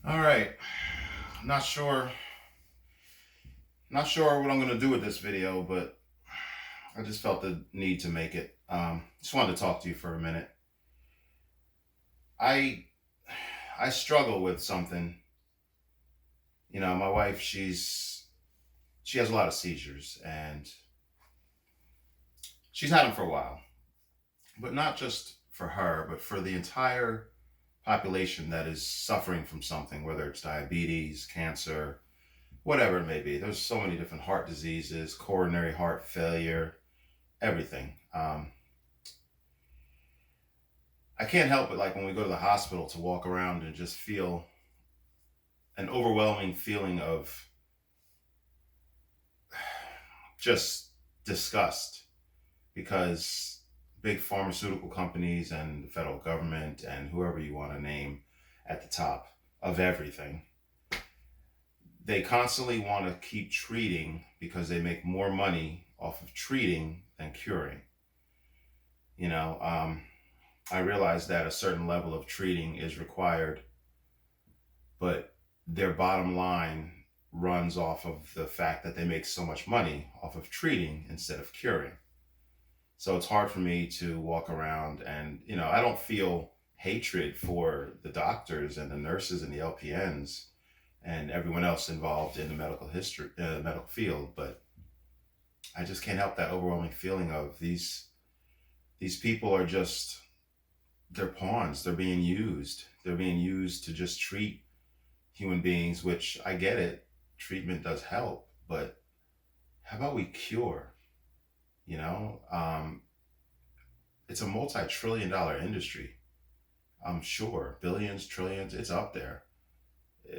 All right. Not sure. Not sure what I'm gonna do with this video, but I just felt the need to make it. Just wanted to talk to you for a minute. I I struggle with something. My wife, she has a lot of seizures, and she's had them for a while. But not just for her, but for the entire population that is suffering from something, whether it's diabetes, cancer, whatever it may be. There's so many different heart diseases, coronary heart failure, everything. I can't help it, like when we go to the hospital, to walk around and just feel an overwhelming feeling of just disgust because big pharmaceutical companies and the federal government and whoever you want to name at the top of everything, they constantly want to keep treating because they make more money off of treating than curing. You know, I realize that a certain level of treating is required, but their bottom line runs off of the fact that they make so much money off of treating instead of curing. So it's hard for me to walk around and, I don't feel hatred for the doctors and the nurses and the LPNs and everyone else involved in the medical field, but I just can't help that overwhelming feeling of these people are just, they're pawns. They're being used. They're being used to just treat human beings, which I get it. Treatment does help, but how about we cure? You know, it's a multi-trillion-dollar industry. I'm sure billions, trillions, it's up there.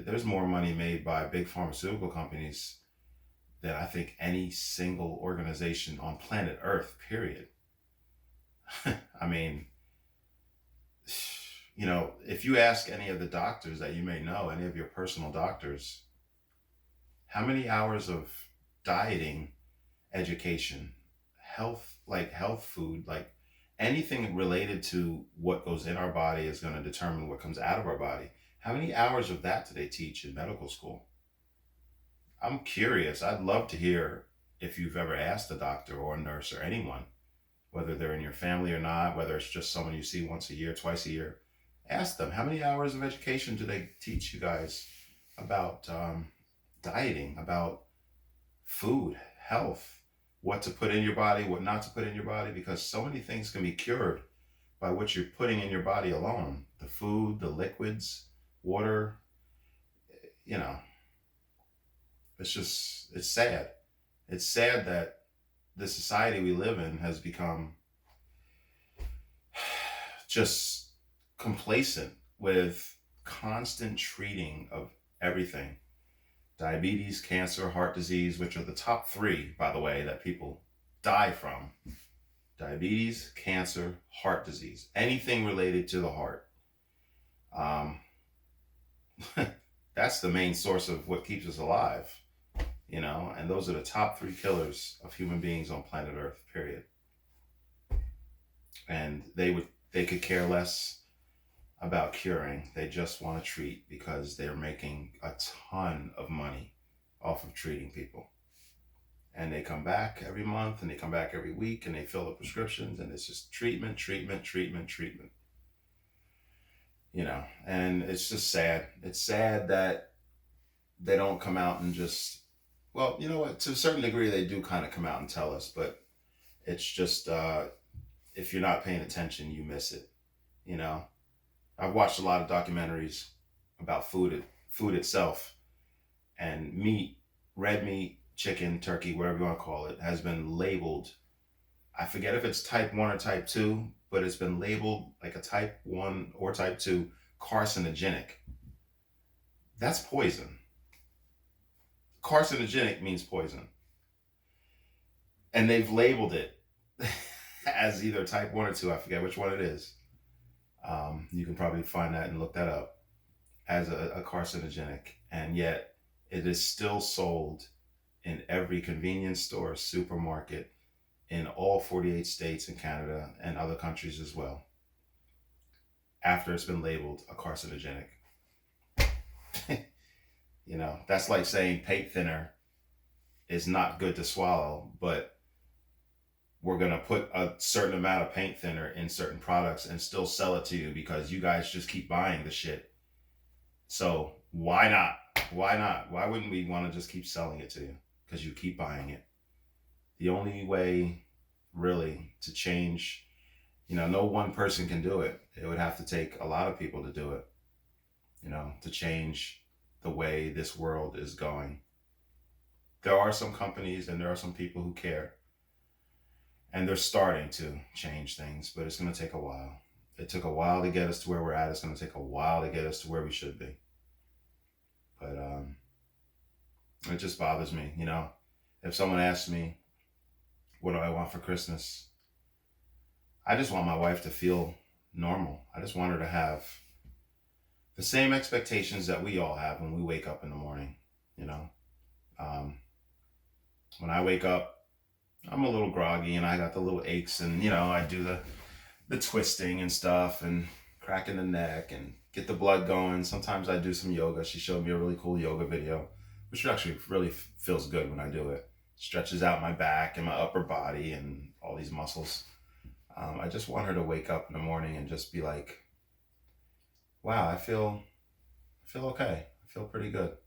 There's more money made by big pharmaceutical companies than I think any single organization on planet Earth, period. I mean, if you ask any of the doctors that you may know, any of your personal doctors, how many hours of dieting, education, health food, like anything related to what goes in our body is going to determine what comes out of our body. How many hours of that do they teach in medical school? I'm curious. I'd love to hear if you've ever asked a doctor or a nurse or anyone, whether they're in your family or not, whether it's just someone you see once a year, twice a year. Ask them, how many hours of education do they teach you guys about dieting, about food, health, what to put in your body, what not to put in your body? Because so many things can be cured by what you're putting in your body alone. The food, the liquids, water, you know, it's sad. It's sad that the society we live in has become just complacent with constant treating of everything. Diabetes, cancer, heart disease, which are the top three, by the way, that people die from. Diabetes, cancer, heart disease, anything related to the heart. Um, that's the main source of what keeps us alive, and those are the top three killers of human beings on planet Earth, period. And they could care less about curing. They just want to treat because they're making a ton of money off of treating people. And they come back every month and they come back every week and they fill the prescriptions, and it's just treatment, treatment, treatment, treatment. And it's just sad. It's sad that they don't come out and just, well, you know what, to a certain degree they do kind of come out and tell us, but it's just, if you're not paying attention, you miss it. You know, I've watched a lot of documentaries about food itself, and meat, red meat, chicken, turkey, whatever you want to call it, has been labeled. I forget if it's type 1 or type 2, but it's been labeled like a type 1 or type 2 carcinogenic. That's poison. Carcinogenic means poison. And they've labeled it as either type 1 or 2, I forget which one it is. You can probably find that and look that up, as a carcinogenic. And yet it is still sold in every convenience store, supermarket, in all 48 states and Canada and other countries as well, after it's been labeled a carcinogenic. You know, that's like saying paint thinner is not good to swallow, but we're going to put a certain amount of paint thinner in certain products and still sell it to you because you guys just keep buying the shit. So why not? Why not? Why wouldn't we want to just keep selling it to you? Because you keep buying it. The only way really to change, no one person can do it. It would have to take a lot of people to do it, to change the way this world is going. There are some companies and there are some people who care, and they're starting to change things, but it's going to take a while. It took a while to get us to where we're at. It's going to take a while to get us to where we should be. But it just bothers me, If someone asks me, what do I want for Christmas? I just want my wife to feel normal. I just want her to have the same expectations that we all have when we wake up in the morning, When I wake up, I'm a little groggy and I got the little aches and, I do the twisting and stuff and cracking the neck and get the blood going. Sometimes I do some yoga. She showed me a really cool yoga video, which actually really feels good when I do it. Stretches out my back and my upper body and all these muscles. I just want her to wake up in the morning and just be like, wow, I feel okay. I feel pretty good.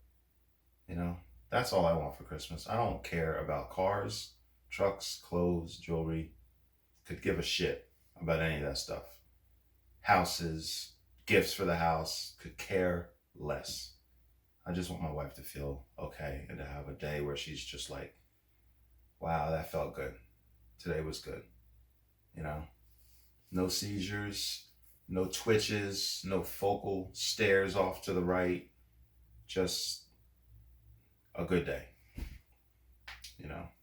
That's all I want for Christmas. I don't care about cars, trucks, clothes, jewelry. Could give a shit about any of that stuff. Houses, gifts for the house, could care less. I just want my wife to feel okay and to have a day where she's just like, wow, that felt good. Today was good. No seizures, no twitches, no focal stares off to the right. Just a good day.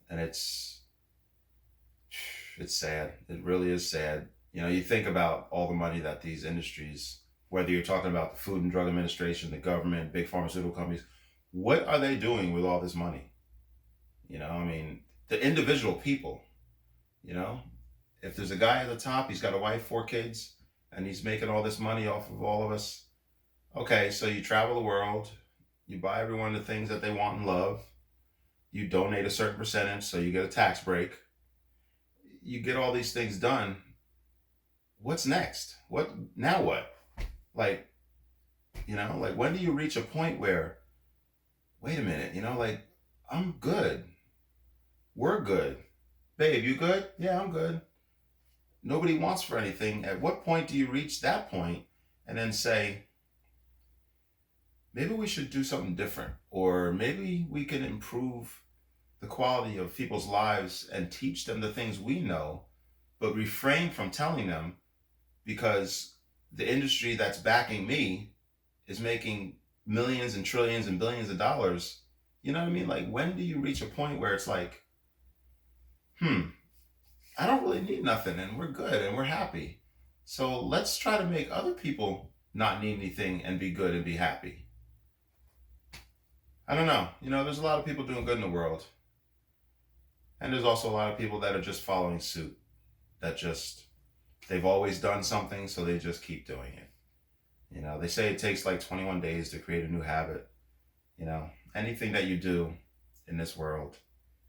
And it's sad. It really is sad. You think about all the money that these industries, whether you're talking about the Food and Drug Administration, the government, big pharmaceutical companies, what are they doing with all this money? The individual people, if there's a guy at the top, he's got a wife, 4 kids, and he's making all this money off of all of us. Okay, so you travel the world, you buy everyone the things that they want and love, you donate a certain percentage so you get a tax break, you get all these things done. What's next? Now what? Like when do you reach a point where, wait a minute, I'm good. We're good. Babe, you good? Yeah, I'm good. Nobody wants for anything. At what point do you reach that point and then say, maybe we should do something different, or maybe we can improve the quality of people's lives and teach them the things we know, but refrain from telling them because the industry that's backing me is making millions and trillions and billions of dollars. You know what I mean? Like, when do you reach a point where it's like, I don't really need nothing and we're good and we're happy. So let's try to make other people not need anything and be good and be happy. I don't know. There's a lot of people doing good in the world. And there's also a lot of people that are just following suit. They've always done something, so they just keep doing it. They say it takes like 21 days to create a new habit. Anything that you do in this world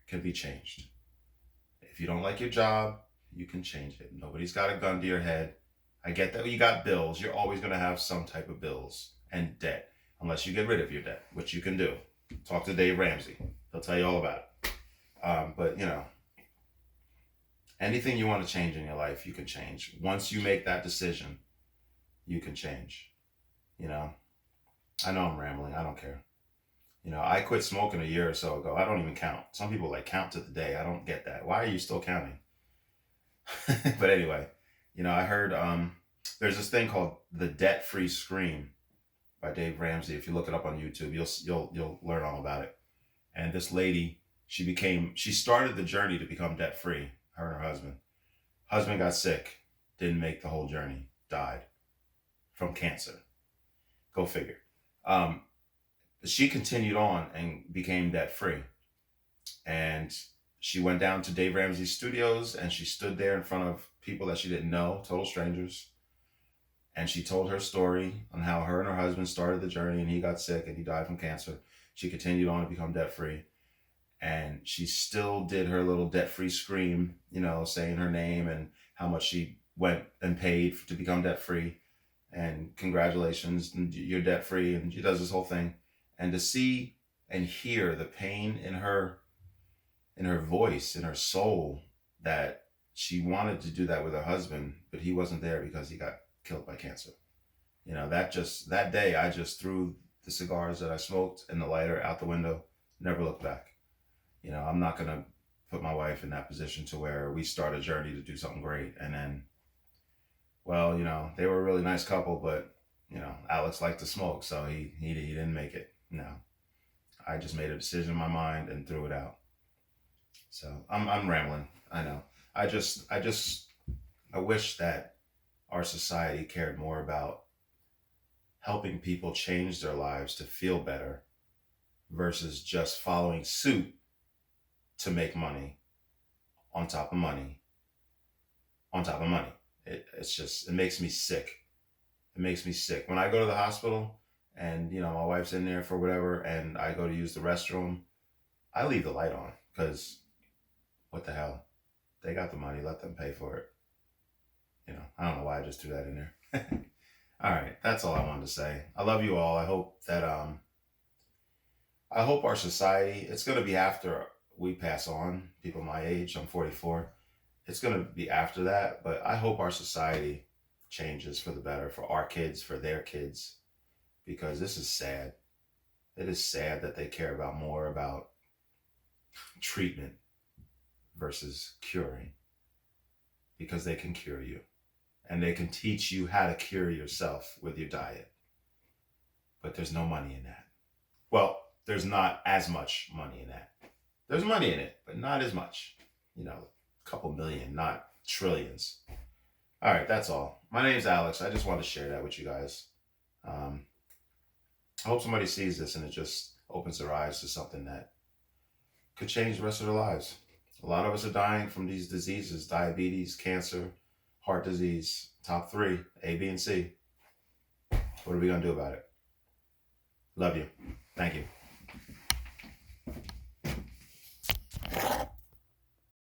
can be changed. If you don't like your job, you can change it. Nobody's got a gun to your head. I get that you got bills. You're always going to have some type of bills and debt, unless you get rid of your debt, which you can do. Talk to Dave Ramsey. He'll tell you all about it. But anything you want to change in your life, you can change. Once you make that decision, you can change. I know I'm rambling. I don't care. I quit smoking a year or so ago. I don't even count. Some people count to the day. I don't get that. Why are you still counting? But anyway, I heard there's this thing called the Debt-Free Scream by Dave Ramsey. If you look it up on YouTube, you'll learn all about it. And this lady, she started the journey to become debt-free, her and her husband. Husband got sick, didn't make the whole journey, died from cancer. Go figure. She continued on and became debt-free. And she went down to Dave Ramsey's studios and she stood there in front of people that she didn't know, total strangers. And she told her story on how her and her husband started the journey, and he got sick and he died from cancer. She continued on to become debt free. And she still did her little debt free scream, saying her name and how much she went and paid to become debt free. And congratulations, you're debt free. And she does this whole thing. And to see and hear the pain in her voice, in her soul, that she wanted to do that with her husband, but he wasn't there because he got killed by cancer. That day, I just threw the cigars that I smoked and the lighter out the window, never looked back. I'm not going to put my wife in that position to where we start a journey to do something great. And then, well, they were a really nice couple, but, Alex liked to smoke, so he didn't make it. No, I just made a decision in my mind and threw it out. So I'm rambling. I know. I wish that our society cared more about helping people change their lives to feel better versus just following suit to make money on top of money on top of money. It makes me sick. It makes me sick. When I go to the hospital and, my wife's in there for whatever and I go to use the restroom, I leave the light on because what the hell? They got the money, let them pay for it. I don't know why I just threw that in there. All right, that's all I wanted to say. I love you all. I hope that I hope our society, it's going to be after we pass on, people my age, I'm 44. It's going to be after that, but I hope our society changes for the better, for our kids, for their kids, because this is sad. It is sad that they care about more about treatment versus curing, because they can cure you and they can teach you how to cure yourself with your diet. But there's no money in that. Well, there's not as much money in that. There's money in it, but not as much. A couple million, not trillions. All right, that's all. My name's Alex. I just want to share that with you guys. I hope somebody sees this and it just opens their eyes to something that could change the rest of their lives. A lot of us are dying from these diseases: diabetes, cancer, heart disease. Top 3, A, B, and C. What are we going to do about it? Love you. Thank you.